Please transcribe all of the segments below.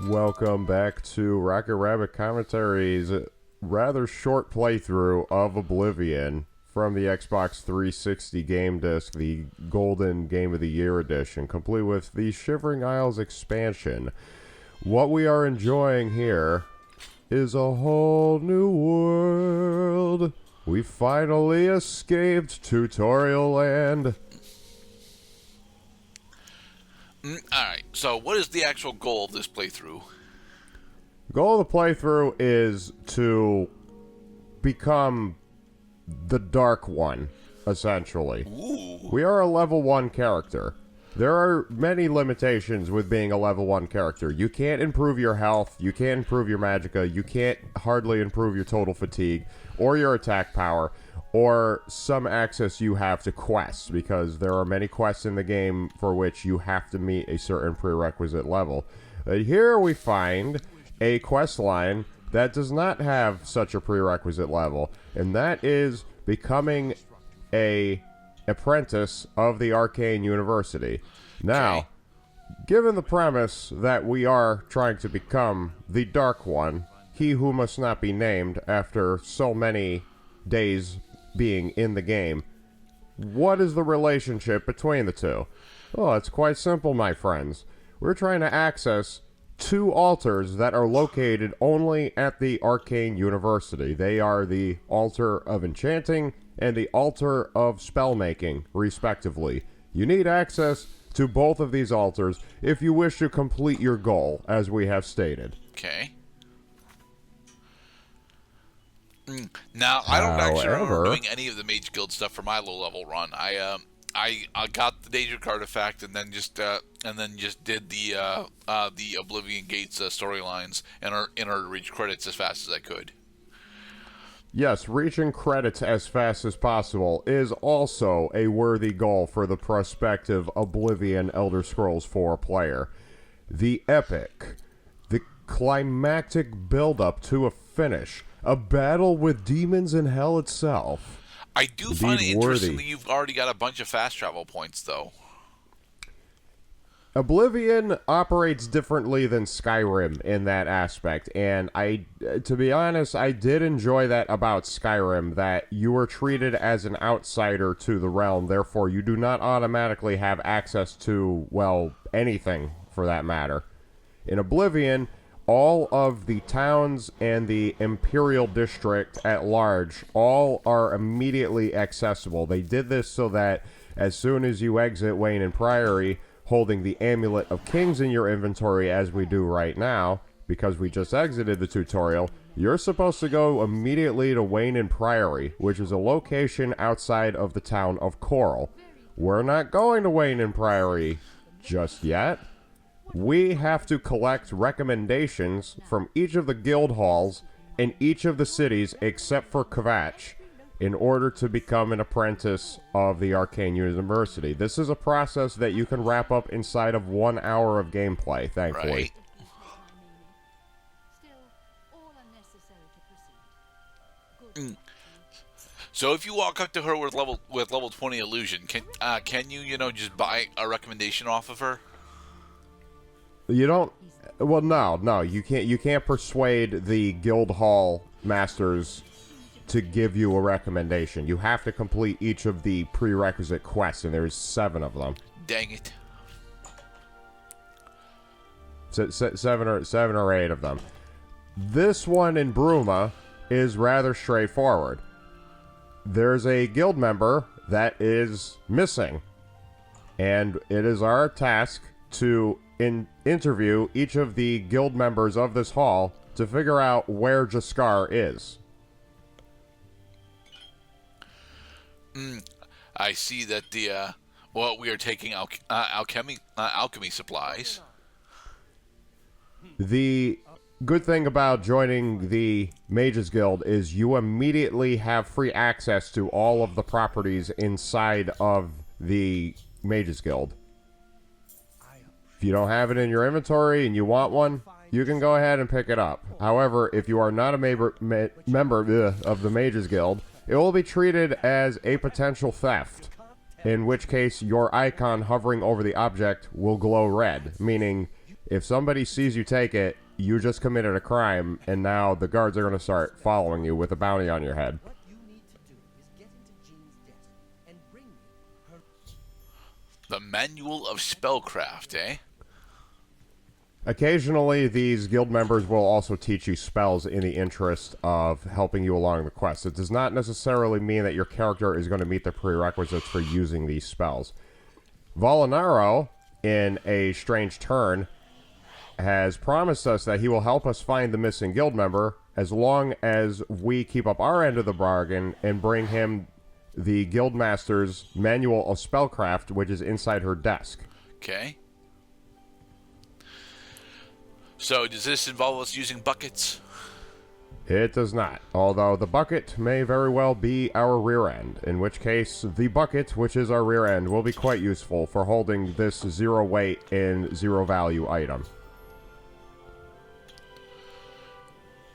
Welcome back to Rocket Rabbit Commentaries. Rather short playthrough of Oblivion from the Xbox 360 game disc, the Golden Game of the Year edition, complete with the Shivering Isles expansion. What we are enjoying here is a whole new world. We finally escaped tutorial land. Alright, so what is the actual goal of this playthrough? Goal of the playthrough is to become the Dark One, essentially. Ooh. We are a level 1 character. There are many limitations with being a level 1 character. You can't improve your health, you can't improve your magicka, you can't hardly improve your total fatigue, or your attack power, or some access you have to quests, because there are many quests in the game for which you have to meet a certain prerequisite level. But here we find a quest line that does not have such a prerequisite level, and that is becoming a apprentice of the Arcane University. Now, given the premise that we are trying to become the Dark One, he who must not be named after so many days being in the game, what is the relationship between the two? Oh, it's quite simple, my friends. We're trying to access two altars that are located only at the Arcane University. They are the Altar of Enchanting and the Altar of Spellmaking, respectively. You need access to both of these altars if you wish to complete your goal, as we have stated. Okay. Now, I don't actually remember doing any of the Mage Guild stuff for my low-level run. I got the Danger artifact and then just did the Oblivion Gates storylines in order to reach credits as fast as I could. Yes, reaching credits as fast as possible is also a worthy goal for the prospective Oblivion Elder Scrolls 4 player. The epic, the climactic build-up to a finish, a battle with demons in hell itself. I do find it interesting that you've already got a bunch of fast travel points, though. Oblivion operates differently than Skyrim in that aspect, and to be honest, I did enjoy that about Skyrim, that you were treated as an outsider to the realm, therefore you do not automatically have access to, well, anything for that matter. In Oblivion, all of the towns and the Imperial District at large, all are immediately accessible. They did this so that as soon as you exit Wayne and Priory, holding the Amulet of Kings in your inventory as we do right now, because we just exited the tutorial, you're supposed to go immediately to Wayne and Priory, which is a location outside of the town of Coral. We're not going to Wayne and Priory just yet. We have to collect recommendations from each of the guild halls in each of the cities except for Kvatch in order to become an apprentice of the Arcane University. This is a process that you can wrap up inside of 1 hour of gameplay, thankfully. Right. So if you walk up to her with level 20 illusion, can you just buy a recommendation off of her? You don't. Well, no, you can't persuade the guild hall masters to give you a recommendation. You have to complete each of the prerequisite quests, and there's 7 of them. Dang it! Seven or 8 of them. This one in Bruma is rather straightforward. There's a guild member that is missing, and it is our task to interview each of the guild members of this hall to figure out where Jaskar is. I see that we are taking alchemy supplies. The good thing about joining the Mages Guild is you immediately have free access to all of the properties inside of the Mages Guild. If you don't have it in your inventory and you want one, you can go ahead and pick it up. However, if you are not a member of the Mages Guild, it will be treated as a potential theft, in which case your icon hovering over the object will glow red, meaning if somebody sees you take it, you just committed a crime, and now the guards are going to start following you with a bounty on your head. What you need to do is get into Jean's desk and bring me her... The Manual of Spellcraft, eh? Occasionally, these guild members will also teach you spells in the interest of helping you along the quest. It does not necessarily mean that your character is going to meet the prerequisites for using these spells. Volinaro, in a strange turn, has promised us that he will help us find the missing guild member as long as we keep up our end of the bargain and bring him the Guildmaster's Manual of Spellcraft, which is inside her desk. Okay. So, does this involve us using buckets? It does not, although the bucket may very well be our rear end, in which case the bucket, which is our rear end, will be quite useful for holding this 0 weight and 0 value item.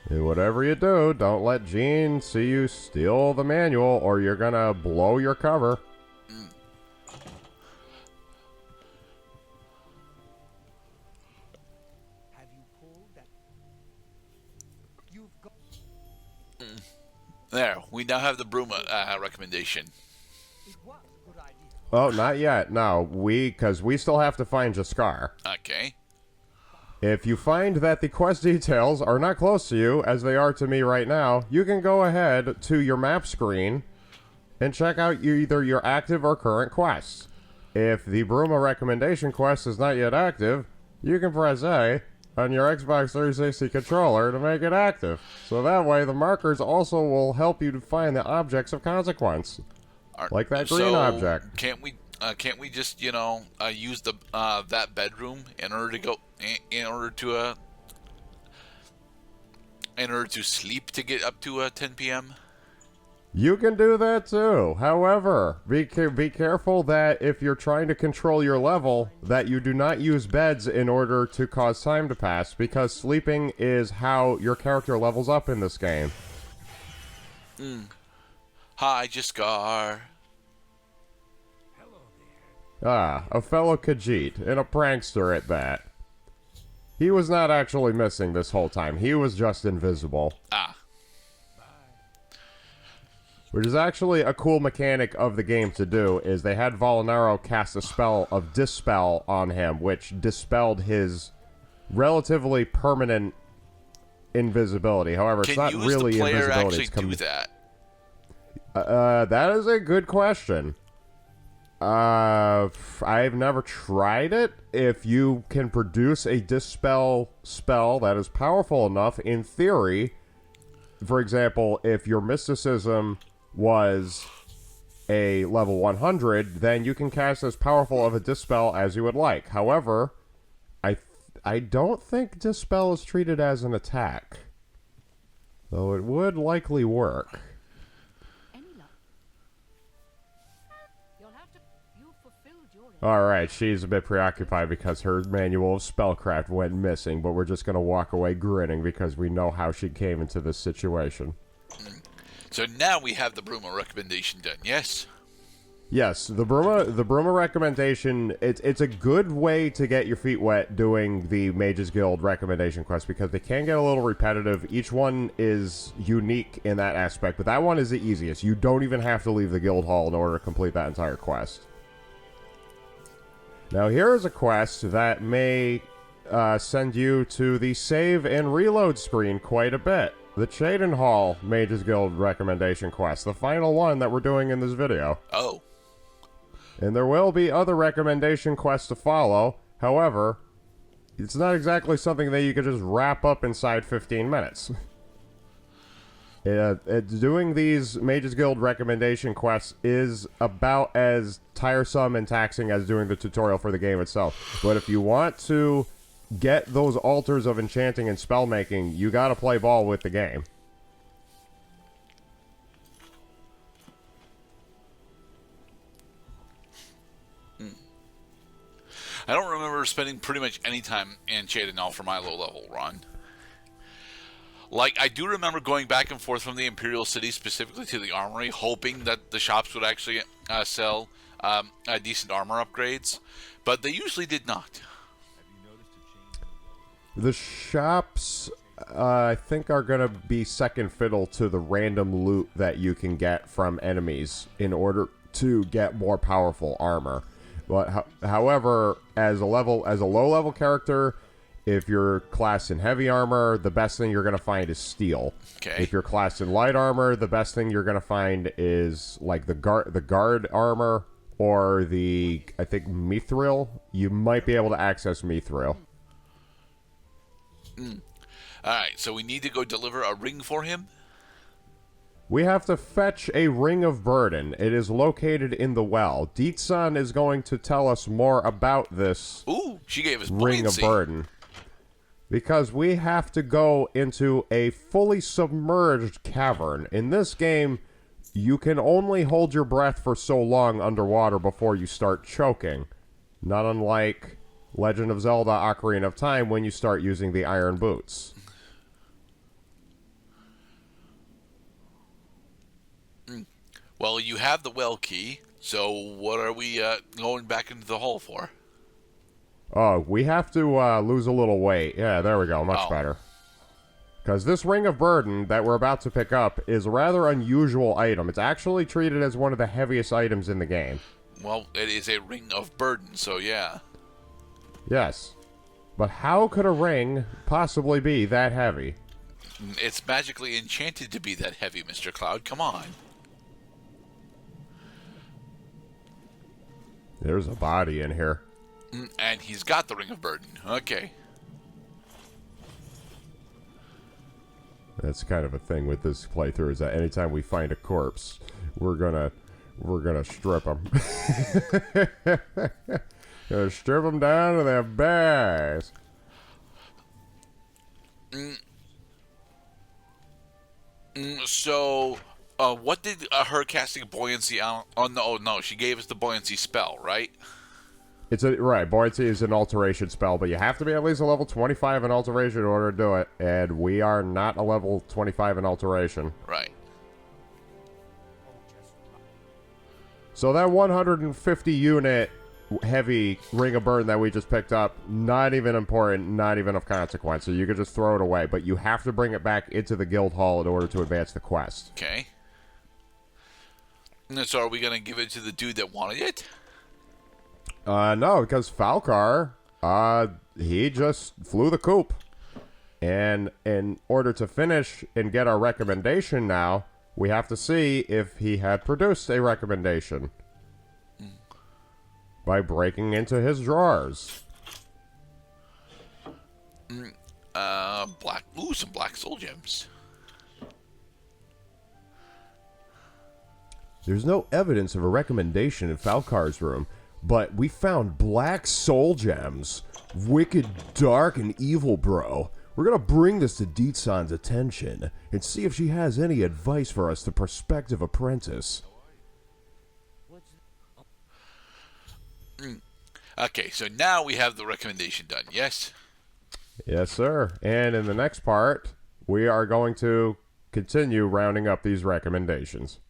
And whatever you do, don't let Jean see you steal the manual or you're gonna blow your cover. Have you pulled that? You've got... There, we now have the broom recommendation. It was a good idea. Oh, not yet. No, because we still have to find Jaskar. Okay. If you find that the quest details are not close to you, as they are to me right now, you can go ahead to your map screen and check out either your active or current quests. If the Bruma recommendation quest is not yet active, you can press A on your Xbox 360 controller to make it active. So that way the markers also will help you to find the objects of consequence. Like that green object. Can't we just, you know, use the that bedroom in order to sleep to get up to 10 p.m.? You can do that too. However, be careful that if you're trying to control your level, that you do not use beds in order to cause time to pass, because sleeping is how your character levels up in this game. Hi, Jaskar. Ah, a fellow Khajiit, and a prankster at that. He was not actually missing this whole time. He was just invisible. Ah. Which is actually a cool mechanic of the game to do, is they had Volinaro cast a spell of Dispel on him, which dispelled his relatively permanent invisibility. However, it's not really invisibility. Can the player actually do that? That is a good question. I've never tried it. If you can produce a Dispel spell that is powerful enough, in theory, for example, if your mysticism was a level 100, then you can cast as powerful of a Dispel as you would like. However, I don't think Dispel is treated as an attack, though it would likely work. Alright, she's a bit preoccupied because her manual of spellcraft went missing, but we're just going to walk away grinning because we know how she came into this situation. So now we have the Bruma recommendation done, yes? Yes, the Bruma recommendation, it's a good way to get your feet wet doing the Mages Guild recommendation quest, because they can get a little repetitive. Each one is unique in that aspect, but that one is the easiest. You don't even have to leave the guild hall in order to complete that entire quest. Now here is a quest that may send you to the save and reload screen quite a bit. The Cheydinhal Mages Guild recommendation quest, the final one that we're doing in this video. Oh. And there will be other recommendation quests to follow. However, it's not exactly something that you can just wrap up inside 15 minutes. Doing these Mages Guild recommendation quests is about as tiresome and taxing as doing the tutorial for the game itself. But if you want to get those altars of enchanting and spellmaking, you gotta play ball with the game. I don't remember spending pretty much any time in Cheydinhal for my low-level run. Like, I do remember going back and forth from the Imperial City, specifically to the Armory, hoping that the shops would actually sell decent armor upgrades, but they usually did not. The shops, I think, are going to be second fiddle to the random loot that you can get from enemies in order to get more powerful armor. But however, as a low-level character, if you're classed in heavy armor, the best thing you're going to find is steel. Okay. If you're classed in light armor, the best thing you're going to find is like the guard armor or I think mithril. You might be able to access mithril. Alright, so we need to go deliver a ring for him? We have to fetch a ring of burden. It is located in the well. Deetsan is going to tell us more about this. Ooh, she gave us ring buoyancy. of burden. Because we have to go into a fully submerged cavern. In this game, you can only hold your breath for so long underwater before you start choking. Not unlike Legend of Zelda Ocarina of Time when you start using the iron boots. Well, you have the well key, so what are we going back into the hole for? Oh, we have to lose a little weight. Yeah, there we go. Much better. Because this ring of burden that we're about to pick up is a rather unusual item. It's actually treated as one of the heaviest items in the game. Well, it is a ring of burden, so yeah. Yes. But how could a ring possibly be that heavy? It's magically enchanted to be that heavy, Mr. Cloud. Come on. There's a body in here. And he's got the ring of burden. Okay. That's kind of a thing with this playthrough, is that anytime we find a corpse, we're gonna strip them. Gonna strip them down to their best. So, what did her casting buoyancy on? Oh no, she gave us the buoyancy spell, right? Right, buoyancy is an alteration spell, but you have to be at least a level 25 in alteration in order to do it, and we are not a level 25 in alteration. Right. So that 150 unit heavy ring of burden that we just picked up, not even important, not even of consequence, so you could just throw it away, but you have to bring it back into the guild hall in order to advance the quest. Okay. So are we going to give it to the dude that wanted it? No, because Falcar, he just flew the coop. And in order to finish and get our recommendation now, we have to see if he had produced a recommendation. By breaking into his drawers. Some black soul gems. There's no evidence of a recommendation in Falcar's room, but we found black soul gems. Wicked, dark, and evil, bro. We're gonna bring this to Deetsan's attention and see if she has any advice for us, the prospective apprentice. Okay, so now we have the recommendation done, yes? Yes, sir. And in the next part, we are going to continue rounding up these recommendations.